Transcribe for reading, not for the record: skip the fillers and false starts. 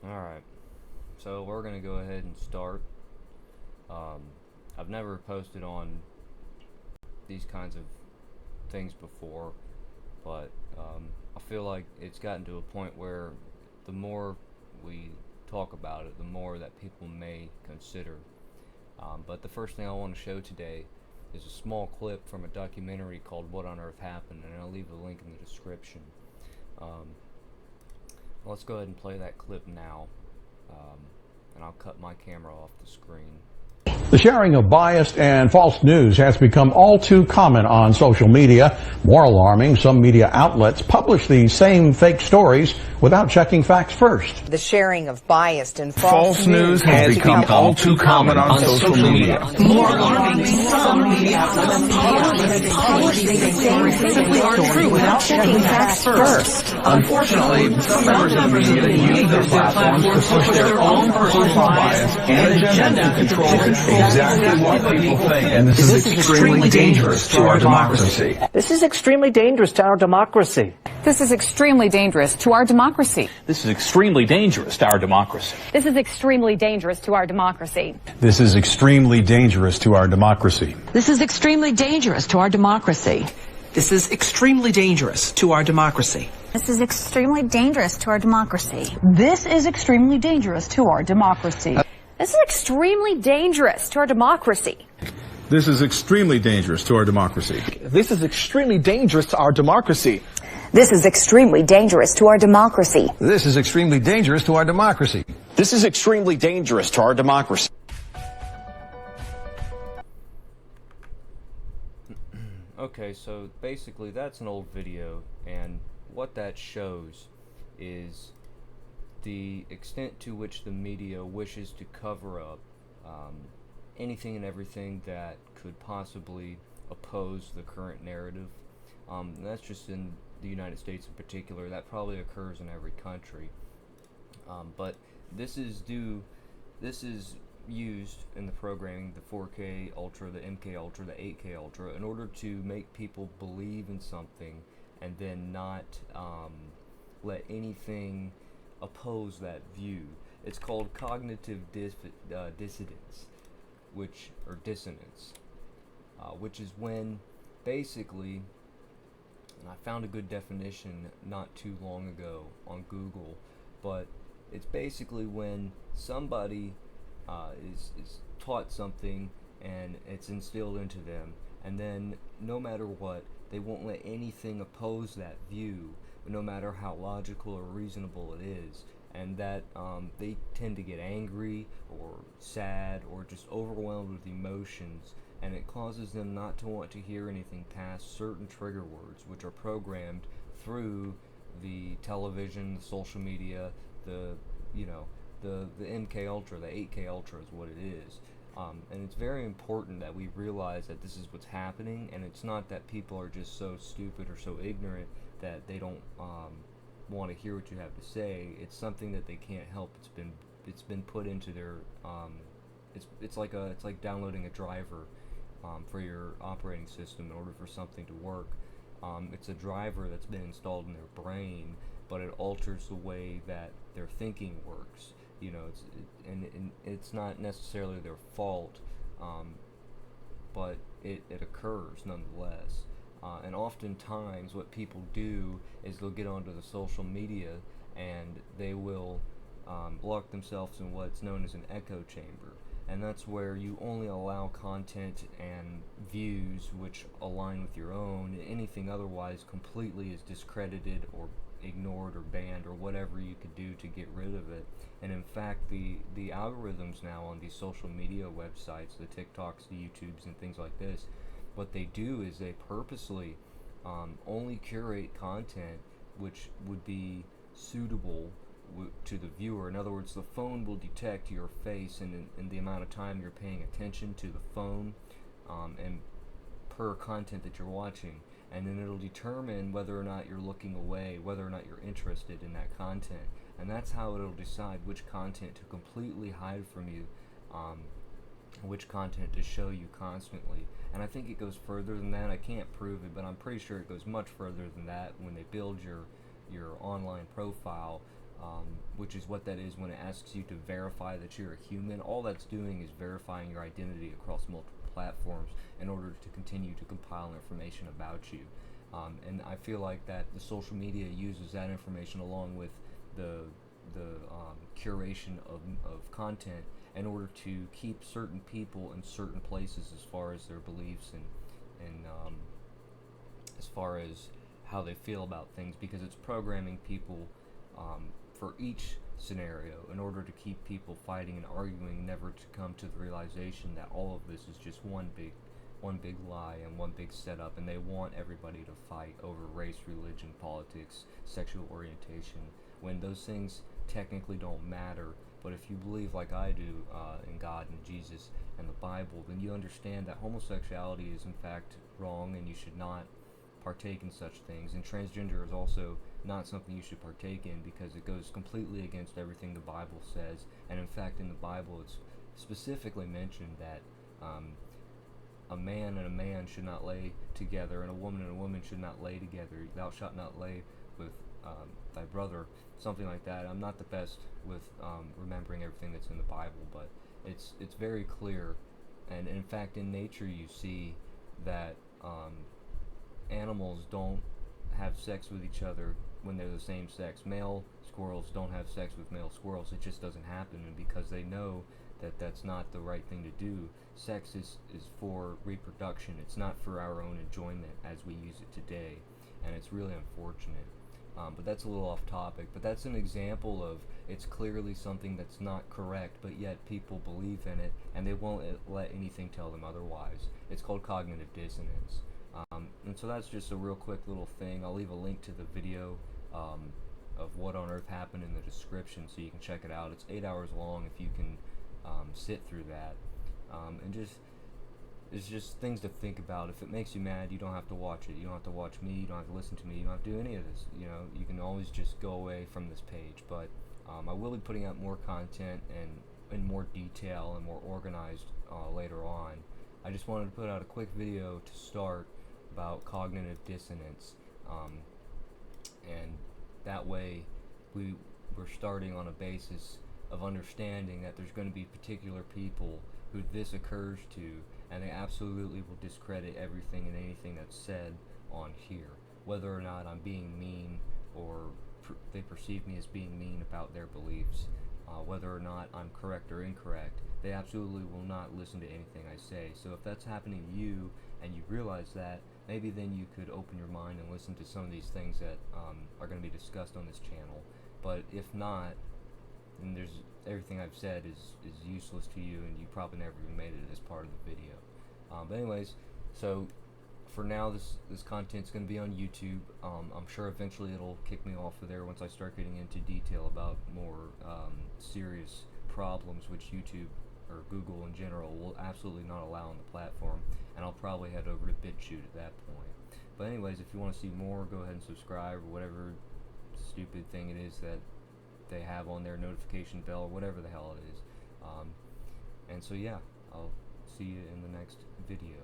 Alright, so we're going to go ahead and start. I've never posted on these kinds of things before, but I feel like it's gotten to a point where the more we talk about it, the more that people may consider. But the first thing I want to show today is a small clip from a documentary called What on Earth Happened, and I'll leave a link in the description. Let's go ahead and play that clip now, and I'll cut my camera off the screen. The sharing of biased and false news has become all too common on social media. More alarming, some media outlets publish these same fake stories without checking facts first. The sharing of biased and false news has become all too common on social media. More alarming, some media outlets publish these same fake stories without checking facts first. Unfortunately, some members of the media use their platforms to push their own personal bias and agenda to control exactly what people think. And this is extremely dangerous to our democracy. This is extremely dangerous to our democracy. This is extremely dangerous to our democracy. This is extremely dangerous to our democracy. This is extremely dangerous to our democracy. This is extremely dangerous to our democracy. This is extremely dangerous to our democracy. This is extremely dangerous to our democracy. This is extremely dangerous to our democracy. This is extremely dangerous to our democracy. This is extremely dangerous to our democracy. This is extremely dangerous to our democracy. This is extremely dangerous to our democracy. This is extremely dangerous to our democracy. This is extremely dangerous to our democracy. This is extremely dangerous to our democracy. Okay, so basically that's an old video, and what that shows is the extent to which the media wishes to cover up anything and everything that could possibly oppose the current narrative. And that's just in the United States in particular. That probably occurs in every country. But this is used in the programming, the 4K Ultra, the MK Ultra, the 8K Ultra, in order to make people believe in something and then not let anything oppose that view. It's called cognitive dissonance, which is when basically, and I found a good definition not too long ago on Google, but it's basically when somebody is taught something and it's instilled into them, and then no matter what, they won't let anything oppose that view, no matter how logical or reasonable it is, and that they tend to get angry or sad or just overwhelmed with emotions, and it causes them not to want to hear anything past certain trigger words, which are programmed through the television, the social media, the MK Ultra, the 8K Ultra is what it is. And it's very important that we realize that this is what's happening, and it's not that people are just so stupid or so ignorant that they don't want to hear what you have to say. It's something that they can't help. It's been put into their it's like downloading a driver for your operating system in order for something to work. It's a driver that's been installed in their brain, but it alters the way that their thinking works. You know, it's not necessarily their fault, but it occurs nonetheless. And oftentimes what people do is they'll get onto the social media and they will lock themselves in what's known as an echo chamber. And that's where you only allow content and views which align with your own. Anything otherwise completely is discredited or ignored or banned or whatever you could do to get rid of it. And in fact, the algorithms now on these social media websites, the TikToks, the YouTubes, and things like this, what they do is they purposely only curate content which would be suitable to the viewer. In other words, the phone will detect your face and the amount of time you're paying attention to the phone and per content that you're watching, and then it'll determine whether or not you're looking away, whether or not you're interested in that content, and that's how it'll decide which content to completely hide from you, which content to show you constantly. And I think it goes further than that. I can't prove it, but I'm pretty sure it goes much further than that. When they build your online profile, which is what that is when it asks you to verify that you're a human. All that's doing is verifying your identity across multiple platforms in order to continue to compile information about you. And I feel like that the social media uses that information along with the curation of content in order to keep certain people in certain places as far as their beliefs and as far as how they feel about things, because it's programming people for each scenario in order to keep people fighting and arguing, never to come to the realization that all of this is just one big lie and one big setup, and they want everybody to fight over race, religion, politics, sexual orientation, when those things technically don't matter. But if you believe like I do in God and Jesus and the Bible, then you understand that homosexuality is in fact wrong and you should not partake in such things, and transgender is also not something you should partake in because it goes completely against everything the Bible says. And in fact, in the Bible it's specifically mentioned that a man and a man should not lay together, and a woman should not lay together. Thou shalt not lay with thy brother, something like that. I'm not the best with remembering everything that's in the Bible, but it's very clear. And in fact, in nature you see that animals don't have sex with each other when they're the same sex. Male squirrels don't have sex with male squirrels. It just doesn't happen, and because they know that that's not the right thing to do. Sex is for reproduction. It's not for our own enjoyment as we use it today, and it's really unfortunate. But that's a little off topic, but that's an example of it's clearly something that's not correct, but yet people believe in it and they won't let anything tell them otherwise. It's called cognitive dissonance. And so that's just a real quick little thing. I'll leave a link to the video of what on earth happened in the description so you can check it out. It's 8 hours long if you can sit through that. And it's just things to think about. If it makes you mad, you don't have to watch it. You don't have to watch me. You don't have to listen to me. You don't have to do any of this. You know, you can always just go away from this page. But I will be putting out more content and in more detail and more organized later on. I just wanted to put out a quick video to start about cognitive dissonance, and that way we're starting on a basis of understanding that there's going to be particular people who this occurs to, and they absolutely will discredit everything and anything that's said on here, whether or not I'm being mean or they perceive me as being mean about their beliefs, whether or not I'm correct or incorrect. They absolutely will not listen to anything I say. So if that's happening to you and you realize that, maybe then you could open your mind and listen to some of these things that are going to be discussed on this channel. But if not, then everything I've said is useless to you, and you probably never even made it as part of the video. But anyways, so for now this content's going to be on YouTube. I'm sure eventually it'll kick me off of there once I start getting into detail about more serious problems which YouTube or Google in general will absolutely not allow on the platform, and I'll probably head over to BitChute at that point. But anyways, if you want to see more, go ahead and subscribe, or whatever stupid thing it is that they have on their notification bell, or whatever the hell it is. And so yeah, I'll see you in the next video.